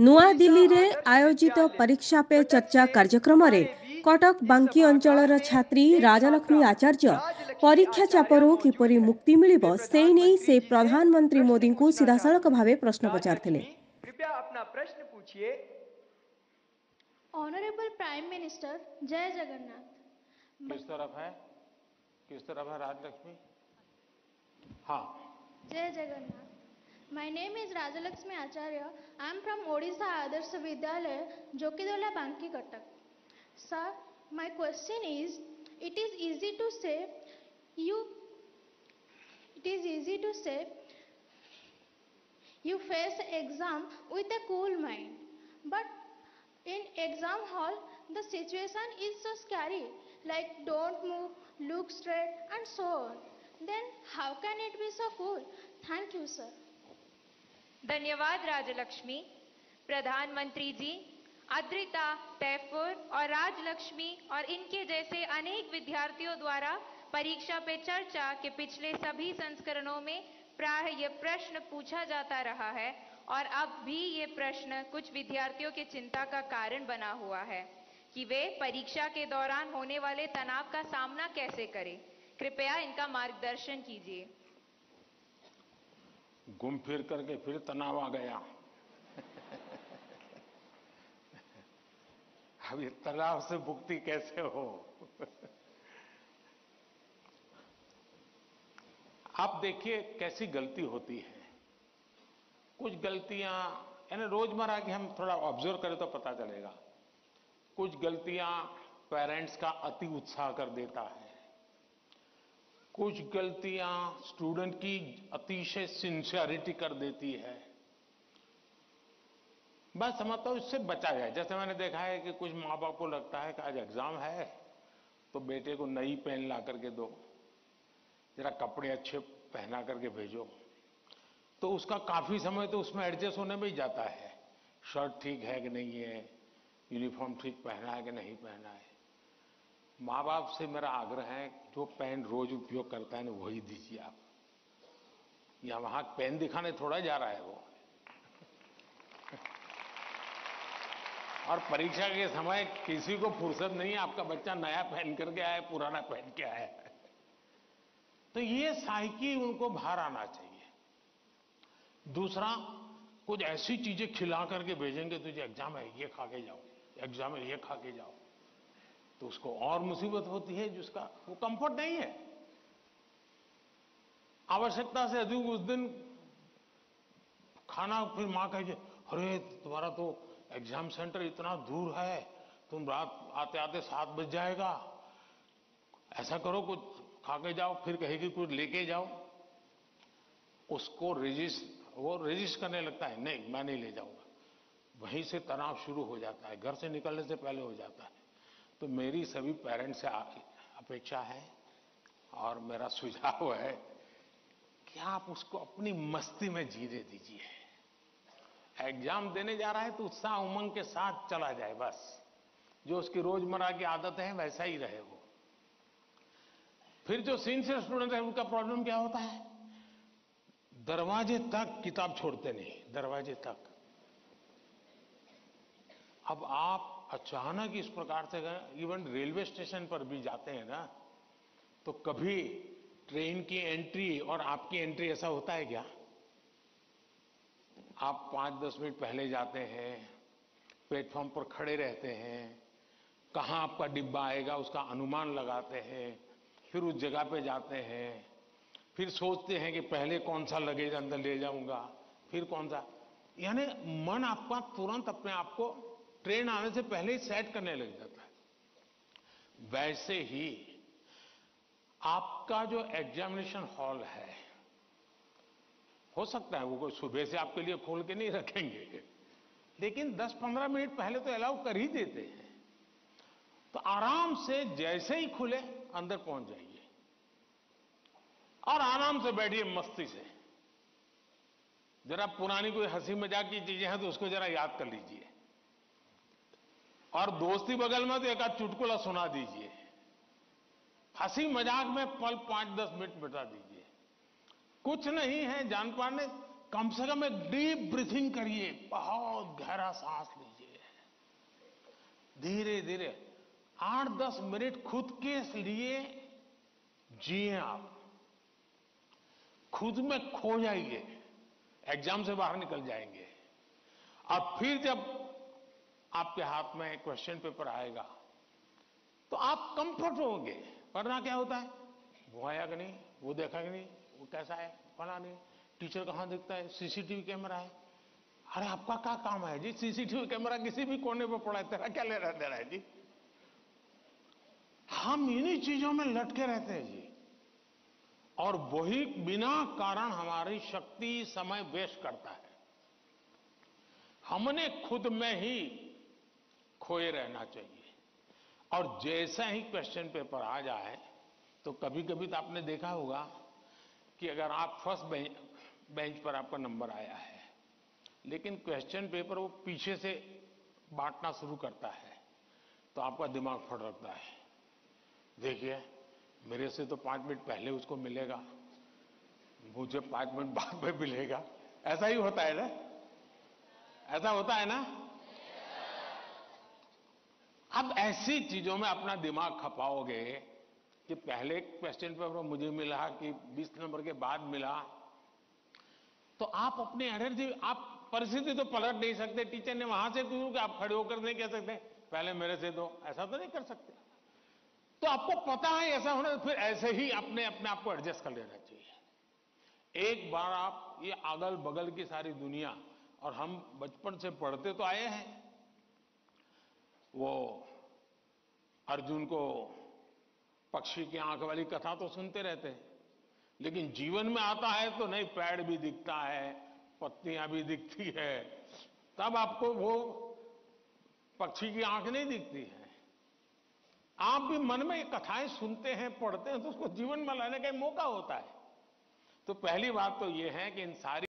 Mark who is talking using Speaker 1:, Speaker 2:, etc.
Speaker 1: ନୂଆଦିଲ୍ଲୀରେ
Speaker 2: आदर्श
Speaker 1: ଆୟୋଜିତ
Speaker 2: विद्यालय
Speaker 1: ପରୀକ୍ଷା पे
Speaker 2: कटक
Speaker 1: ଚର୍ଚ୍ଚା
Speaker 2: में
Speaker 1: କାର୍ଯ୍ୟକ୍ରମରେ
Speaker 2: हमारे बीच
Speaker 1: କଟକ
Speaker 2: इस
Speaker 1: ବାଙ୍କୀ
Speaker 2: सभागार
Speaker 1: ଅଞ୍ଚଳର
Speaker 2: में
Speaker 1: ଛାତ୍ରୀ
Speaker 2: एक
Speaker 1: ରାଜଲକ୍ଷ୍ମୀ
Speaker 2: छात्रा
Speaker 1: ଆଚାର୍ଯ୍ୟ
Speaker 2: राजलक्ष्मी
Speaker 1: ପରୀକ୍ଷା
Speaker 2: आचार्य
Speaker 1: ଚାପରୁ
Speaker 2: मौजूद
Speaker 1: କିପରି
Speaker 2: है।
Speaker 1: ମୁକ୍ତି ମିଳିବ
Speaker 2: वे
Speaker 1: ସେ ନେଇ
Speaker 2: प्रधानमंत्री
Speaker 1: ସେ
Speaker 2: जी से
Speaker 1: ପ୍ରଧାନମନ୍ତ୍ରୀ
Speaker 2: प्रश्न
Speaker 1: ମୋଦିଙ୍କୁ
Speaker 2: पूछना
Speaker 1: ସିଧାସଳଖ
Speaker 2: चाहती
Speaker 1: ଭାବେ
Speaker 2: हैं।
Speaker 1: ପ୍ରଶ୍ନ ପଚାରିଥିଲେ।
Speaker 2: राजलक्ष्मी, कृपया अपना प्रश्न पूछिए।
Speaker 3: ऑनरेबल प्राइम मिनिस्टर, जय जगन्नाथ।
Speaker 4: किस तरफ है? किस तरफ है राजलक्ष्मी? हाँ।
Speaker 3: जय Jagannath. My name is Rajalakshmi Acharya. I am from Odisha Adarsh Vidyalaya, Jokidola, Banki, Cuttack. Sir, my question is, it is easy to say you face exam with a cool mind, but in exam hall the situation is so scary, like don't move, look straight and so on. Then how can it be so cool? Thank you, sir.
Speaker 5: धन्यवाद राजलक्ष्मी। प्रधानमंत्री जी, अद्रिता, तैफुर और राजलक्ष्मी और इनके जैसे अनेक विद्यार्थियों द्वारा परीक्षा पे चर्चा के पिछले सभी संस्करणों में प्राय ये प्रश्न पूछा जाता रहा है और अब भी ये प्रश्न कुछ विद्यार्थियों के चिंता का कारण बना हुआ है कि वे परीक्षा के दौरान होने वाले तनाव का सामना कैसे करें। कृपया इनका मार्गदर्शन कीजिए।
Speaker 4: घूम फिर करके फिर तनाव आ गया। अब ये तनाव से मुक्ति कैसे हो? आप देखिए कैसी गलती होती है। कुछ गलतियां यानी रोजमर्रा की हम थोड़ा ऑब्जर्व करें तो पता चलेगा। कुछ गलतियां पेरेंट्स का अति उत्साह कर देता है। कुछ गलतियां स्टूडेंट की अतिशय सिंसियरिटी कर देती है। मैं समझता हूं इससे बचा जाए। जैसे मैंने देखा है कि कुछ माँ बाप को लगता है कि आज एग्जाम है तो बेटे को नई पेन ला करके दो, जरा कपड़े अच्छे पहना करके भेजो, तो उसका काफी समय तो उसमें एडजस्ट होने में ही जाता है। शर्ट ठीक है कि नहीं है, यूनिफॉर्म ठीक पहना है कि नहीं पहना है। माँ बाप से मेरा आग्रह है, जो पेन रोज उपयोग करता है ना वही दीजिए आप। या वहां पेन दिखाने थोड़ा जा रहा है वो। और परीक्षा के समय किसी को फुर्सत नहीं है, आपका बच्चा नया पहन करके आया, पुराना पहन के आया है। तो ये साइकी उनको बाहर आना चाहिए। दूसरा, कुछ ऐसी चीजें खिला करके भेजेंगे, तुझे एग्जाम है ये खा के जाओ, एग्जाम है ये खा के जाओ, तो उसको और मुसीबत होती है जिसका वो कंफर्ट नहीं है। आवश्यकता से अधिक उस दिन खाना, फिर मां कहे अरे तुम्हारा तो एग्जाम सेंटर इतना दूर है, तुम रात आते आते 7 बज जाएगा, ऐसा करो कुछ खा के जाओ, फिर कहेगी कुछ लेके जाओ। उसको वो रेजिस्ट करने लगता है, नहीं मैं नहीं ले जाऊंगा। वहीं से तनाव शुरू हो जाता है, घर से निकलने से पहले हो जाता है। तो मेरी सभी पेरेंट्स से अपेक्षा है और मेरा सुझाव है कि आप उसको अपनी मस्ती में जीने दीजिए। एग्जाम देने जा रहा है तो उत्साह उमंग के साथ चला जाए, बस जो उसकी रोजमर्रा की आदत है वैसा ही रहे वो। फिर जो सिंसियर स्टूडेंट है उनका प्रॉब्लम क्या होता है, दरवाजे तक किताब छोड़ते नहीं, दरवाजे तक। अब आप अचानक इस प्रकार से इवन रेलवे स्टेशन पर भी जाते हैं ना, तो कभी ट्रेन की एंट्री और आपकी एंट्री ऐसा होता है क्या? आप 5-10 मिनट पहले जाते हैं, प्लेटफॉर्म पर खड़े रहते हैं, कहां आपका डिब्बा आएगा उसका अनुमान लगाते हैं, फिर उस जगह पे जाते हैं, फिर सोचते हैं कि पहले कौन सा लगेज अंदर ले जाऊंगा, फिर कौन सा, यानी मन आपका तुरंत अपने आप को ट्रेन आने से पहले ही सेट करने लग जाता है। वैसे ही आपका जो एग्जामिनेशन हॉल है, हो सकता है वो कोई सुबह से आपके लिए खोल के नहीं रखेंगे, लेकिन 10-15 मिनट पहले तो अलाउ कर ही देते हैं। तो आराम से जैसे ही खुले अंदर पहुंच जाइए और आराम से बैठिए मस्ती से। जरा पुरानी कोई हंसी मजाक की चीजें हैं तो उसको जरा याद कर लीजिए, और दोस्ती बगल में तो एक आध चुटकुला सुना दीजिए। हंसी मजाक में पल 5-10 मिनट बिता दीजिए। कुछ नहीं है, जान पाने कम से कम एक डीप ब्रीथिंग करिए, बहुत गहरा सांस लीजिए, धीरे धीरे 8-10 मिनट खुद के लिए जिए, आप खुद में खो जाइए, एग्जाम से बाहर निकल जाएंगे। और फिर जब आपके हाथ में क्वेश्चन पेपर आएगा तो आप कंफर्ट होंगे। वरना क्या होता है, वो आया कि नहीं, वो देखा कि नहीं, वो कैसा है, फला नहीं, टीचर कहां दिखता है, सीसीटीवी कैमरा है। अरे आपका क्या काम है जी, सीसीटीवी कैमरा किसी भी कोने पर पड़ा है, तेरा क्या लेना देना है जी। हम इन्हीं चीजों में लटके रहते हैं जी, और वही बिना कारण हमारी शक्ति समय वेस्ट करता है। हमने खुद में ही खोए रहना चाहिए। और जैसा ही क्वेश्चन पेपर आ जाए तो कभी कभी तो आपने देखा होगा कि अगर आप फर्स्ट बेंच पर आपका नंबर आया है, लेकिन क्वेश्चन पेपर वो पीछे से बांटना शुरू करता है, तो आपका दिमाग फड़कता है, देखिए मेरे से तो 5 मिनट पहले उसको मिलेगा, मुझे 5 मिनट बाद में मिलेगा। ऐसा ही होता है ना, ऐसा होता है ना। अब ऐसी चीजों में अपना दिमाग खपाओगे कि पहले क्वेश्चन पेपर मुझे मिला कि 20 नंबर के बाद मिला, तो आप अपनी एनर्जी, आप परिस्थिति तो पलट नहीं सकते। टीचर ने वहां से क्यों कि आप खड़े होकर नहीं कह सकते पहले मेरे से दो, ऐसा तो नहीं कर सकते। तो आपको पता है ऐसा होना, फिर ऐसे ही अपने आप को एडजस्ट कर लेना चाहिए। एक बार आप ये अगल बगल की सारी दुनिया, और हम बचपन से पढ़ते तो आए हैं, वो अर्जुन को पक्षी की आंख वाली कथा तो सुनते रहते हैं, लेकिन जीवन में आता है तो नहीं, पेड़ भी दिखता है, पत्तियां भी दिखती है, तब आपको वो पक्षी की आंख नहीं दिखती है। आप भी मन में ये कथाएं सुनते हैं, पढ़ते हैं, तो उसको जीवन में लाने का मौका होता है। तो पहली बात तो ये है कि इन सारी